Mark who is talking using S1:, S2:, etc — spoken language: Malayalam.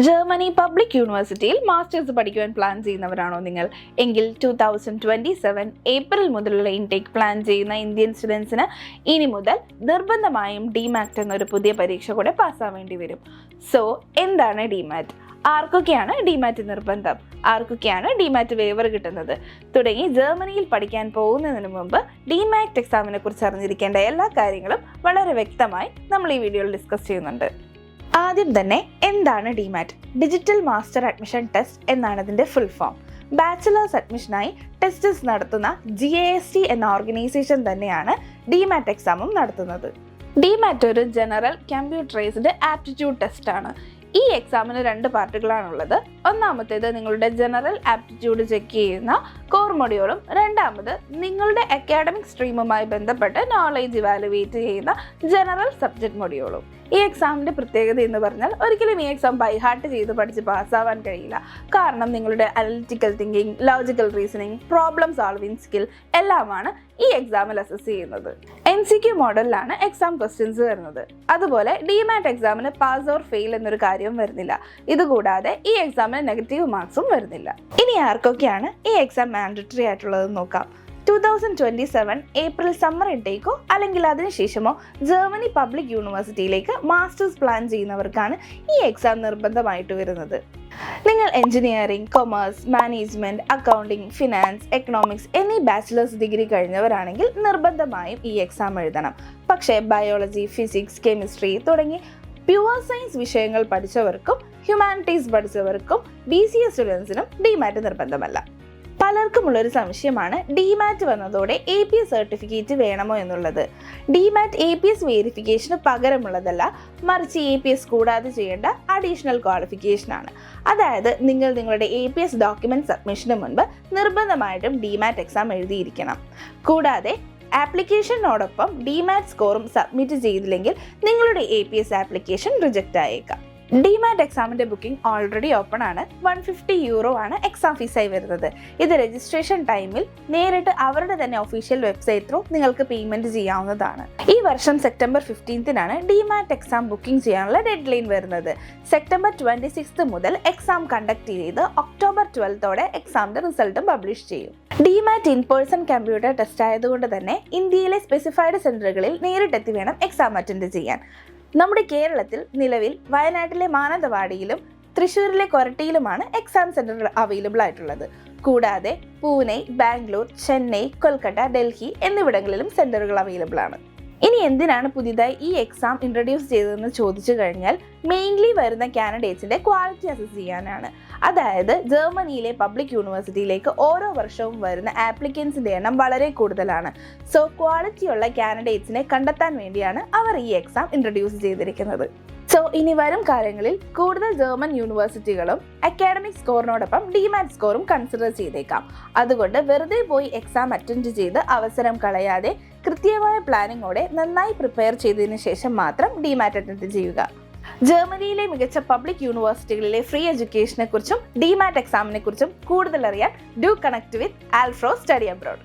S1: ജർമ്മനി പബ്ലിക് യൂണിവേഴ്സിറ്റിയിൽ മാസ്റ്റേഴ്സ് പഠിക്കുവാൻ പ്ലാൻ ചെയ്യുന്നവരാണോ നിങ്ങൾ എങ്കിൽ 2027 ഏപ്രിൽ മുതലുള്ള ഇൻടേക്ക് പ്ലാൻ ചെയ്യുന്ന ഇന്ത്യൻ സ്റ്റുഡൻസിന് ഇനി മുതൽ നിർബന്ധമായും ഡിമാറ്റ് എന്നൊരു പുതിയ പരീക്ഷ കൂടെ പാസ്സാവേണ്ടി വരും. സോ എന്താണ് ഡിമാറ്റ്, ആർക്കൊക്കെയാണ് ഡിമാറ്റ് നിർബന്ധം, ആർക്കൊക്കെയാണ് ഡിമാറ്റ് വേവർ കിട്ടുന്നത് തുടങ്ങി ജർമ്മനിയിൽ പഠിക്കാൻ പോകുന്നതിന് മുമ്പ് ഡിമാറ്റ് എക്സാമിനെ കുറിച്ച് അറിഞ്ഞിരിക്കേണ്ട എല്ലാ കാര്യങ്ങളും വളരെ വ്യക്തമായി നമ്മൾ ഈ വീഡിയോയിൽ ഡിസ്കസ് ചെയ്യുന്നുണ്ട്. ആദ്യം തന്നെ എന്താണ് demat? Digital master admission test എന്നാണ് ഇതിൻ്റെ ഫുൾ ഫോം. ബാച്ചിലേഴ്സ് അഡ്മിഷനായി ടെസ്റ്റസ് നടത്തുന്ന GAST എന്ന ഓർഗനൈസേഷൻ തന്നെയാണ് ഡിമാറ്റ് എക്സാമും നടത്തുന്നത്. ഡിമാറ്റ് ഒരു ജനറൽ കമ്പ്യൂട്ടറൈസ്ഡ് ആപ്റ്റിറ്റ്യൂഡ് ടെസ്റ്റ് ആണ്. ഈ എക്സാമിന് 2 പാർട്ടുകളാണുള്ളത്. ഒന്നാമത്തേത് നിങ്ങളുടെ ജനറൽ ആപ്റ്റിറ്റ്യൂഡ് ചെക്ക് ചെയ്യുന്ന കോർ മൊഡ്യൂളും രണ്ടാമത് നിങ്ങളുടെ അക്കാഡമിക് സ്ട്രീമുമായി ബന്ധപ്പെട്ട് നോളേജ് ഇവാലുവേറ്റ് ചെയ്യുന്ന ജനറൽ സബ്ജക്ട് മൊഡ്യൂളും. ഈ എക്സാമിൻ്റെ പ്രത്യേകത എന്ന് പറഞ്ഞാൽ ഒരിക്കലും ഈ എക്സാം ബൈ ഹാർട്ട് ചെയ്ത് പഠിച്ച് പാസ്സാവാൻ കഴിയില്ല. കാരണം നിങ്ങളുടെ analytical thinking, logical reasoning, problem solving skill എല്ലാമാണ് ഈ എക്സാമിൽ അസസ് ചെയ്യുന്നത്. MCQ മോഡലിലാണ് എക്സാം ക്വസ്റ്റ്യൻസ് വരുന്നത്. അതുപോലെ ഡിമാറ്റ് എക്സാമിന് പാസ് ഓർ ഫെയിൽ എന്നൊരു കാര്യം വരുന്നില്ല. ഇതുകൂടാതെ ഈ എക്സാമിന് നെഗറ്റീവ് മാർക്സും വരുന്നില്ല. ഇനി ആർക്കൊക്കെയാണ് ഈ എക്സാം മാൻഡറ്ററി ആയിട്ടുള്ളതെന്ന് നോക്കാം. 2027 ഏപ്രിൽ സമ്മർ ഇൻടേക്കോ അല്ലെങ്കിൽ അതിനുശേഷമോ ജർമ്മനി പബ്ലിക് യൂണിവേഴ്സിറ്റിയിലേക്ക് മാസ്റ്റേഴ്സ് പ്ലാൻ ചെയ്യുന്നവർക്കാണ് ഈ എക്സാം നിർബന്ധമായിട്ട് വരുന്നത്. നിങ്ങൾ engineering, commerce, management, accounting, finance, economics എന്നീ ബാച്ചിലേഴ്സ് ഡിഗ്രി കഴിഞ്ഞവരാണെങ്കിൽ നിർബന്ധമായും ഈ എക്സാം എഴുതണം. പക്ഷേ ബയോളജി, ഫിസിക്സ്, കെമിസ്ട്രി തുടങ്ങി പ്യുവർ സയൻസ് വിഷയങ്ങൾ പഠിച്ചവർക്കും ഹ്യൂമാനിറ്റീസ് പഠിച്ചവർക്കും BCA സ്റ്റുഡൻസിനും ഡിമാറ്റ് നിർബന്ധമല്ല. പലർക്കുമുള്ളൊരു സംശയമാണ് ഡിമാറ്റ് വന്നതോടെ APS സർട്ടിഫിക്കറ്റ് വേണമോ എന്നുള്ളത്. ഡിമാറ്റ് APS വേരിഫിക്കേഷന് പകരമുള്ളതല്ല, മറിച്ച് APS കൂടാതെ ചെയ്യേണ്ട അഡീഷണൽ ക്വാളിഫിക്കേഷനാണ്. അതായത് നിങ്ങൾ നിങ്ങളുടെ APS ഡോക്യുമെൻറ്റ് സബ്മിഷന് മുൻപ് നിർബന്ധമായിട്ടും ഡിമാറ്റ് എക്സാം എഴുതിയിരിക്കണം. കൂടാതെ ആപ്ലിക്കേഷനോടൊപ്പം ഡിമാറ്റ് സ്കോറും സബ്മിറ്റ് ചെയ്തില്ലെങ്കിൽ നിങ്ങളുടെ APS ആപ്ലിക്കേഷൻ റിജക്റ്റ് ആയേക്കാം. ഡിമാറ്റ് എക്സാമിൻ്റെ ബുക്കിംഗ് ഓൾറെഡി ഓപ്പൺ ആണ്. €150 ആണ് എക്സാം ഫീസായി വരുന്നത്. ഇത് രജിസ്ട്രേഷൻ ടൈമിൽ നേരിട്ട് അവരുടെ തന്നെ ഒഫീഷ്യൽ വെബ്സൈറ്റ് ത്രൂ നിങ്ങൾക്ക് പേയ്മെൻറ്റ് ചെയ്യാവുന്നതാണ്. ഈ വർഷം സെപ്റ്റംബർ 15 ഡിമാറ്റ് എക്സാം ബുക്കിംഗ് ചെയ്യാനുള്ള ഡെഡ് ലൈൻ വരുന്നത്. സെപ്റ്റംബർ 26 മുതൽ എക്സാം കണ്ടക്ട് ചെയ്ത് ഒക്ടോബർ 12 എക്സാമിൻ്റെ റിസൾട്ടും പബ്ലിഷ് ചെയ്യും. Demat in person computer test ആയതുകൊണ്ട് തന്നെ ഇന്ത്യയിലെ സ്പെസിഫൈഡ് സെൻറ്ററുകളിൽ നേരിട്ടെത്തി വേണം എക്സാം അറ്റൻഡ് ചെയ്യാൻ. നമ്മുടെ കേരളത്തിൽ നിലവിൽ വയനാട്ടിലെ മാനന്തവാടിയിലും തൃശ്ശൂരിലെ കൊരട്ടിയിലുമാണ് എക്സാം സെൻറ്റർ അവൈലബിൾ ആയിട്ടുള്ളത്. കൂടാതെ പൂനെ, ബാംഗ്ലൂർ, ചെന്നൈ, കൊൽക്കത്ത, ഡൽഹി എന്നിവിടങ്ങളിലും സെൻറ്ററുകൾ അവൈലബിൾ ആണ്. ഇനി എന്തിനാണ് പുതിയതായി ഈ എക്സാം ഇൻട്രൊഡ്യൂസ് ചെയ്തതെന്ന് ചോദിച്ചു കഴിഞ്ഞാൽ മെയിൻലി വരുന്ന കാൻഡിഡേറ്റ്സിൻ്റെ ക്വാളിറ്റി അസസ് ചെയ്യാനാണ്. അതായത് ജർമ്മനിയിലെ പബ്ലിക് യൂണിവേഴ്സിറ്റിയിലേക്ക് ഓരോ വർഷവും വരുന്ന ആപ്ലിക്കൻസിൻ്റെ എണ്ണം വളരെ കൂടുതലാണ്. സോ ക്വാളിറ്റിയുള്ള കാൻഡിഡേറ്റ്സിനെ കണ്ടെത്താൻ വേണ്ടിയാണ് അവർ ഈ എക്സാം ഇൻട്രൊഡ്യൂസ് ചെയ്തിരിക്കുന്നത്. സോ ഇനി വരും കാലങ്ങളിൽ കൂടുതൽ ജർമ്മൻ യൂണിവേഴ്സിറ്റികളും അക്കാഡമിക് സ്കോറിനോടൊപ്പം ഡിമാറ്റ് സ്കോറും കൺസിഡർ ചെയ്തേക്കാം. അതുകൊണ്ട് വെറുതെ പോയി എക്സാം അറ്റൻഡ് ചെയ്ത് അവസരം കളയാതെ കൃത്യമായ പ്ലാനിങ്ങോടെ നന്നായി പ്രിപ്പയർ ചെയ്തതിന് ശേഷം മാത്രം ഡിമാറ്റ് അറ്റൻഡ് ചെയ്യുക. ജർമ്മനിയിലെ മികച്ച പബ്ലിക് യൂണിവേഴ്സിറ്റികളിലെ ഫ്രീ എഡ്യൂക്കേഷനെ കുറിച്ചും ഡിമാറ്റ് എക്സാമിനെ കുറിച്ചും കൂടുതൽ അറിയാൻ do connect with Alfro study abroad.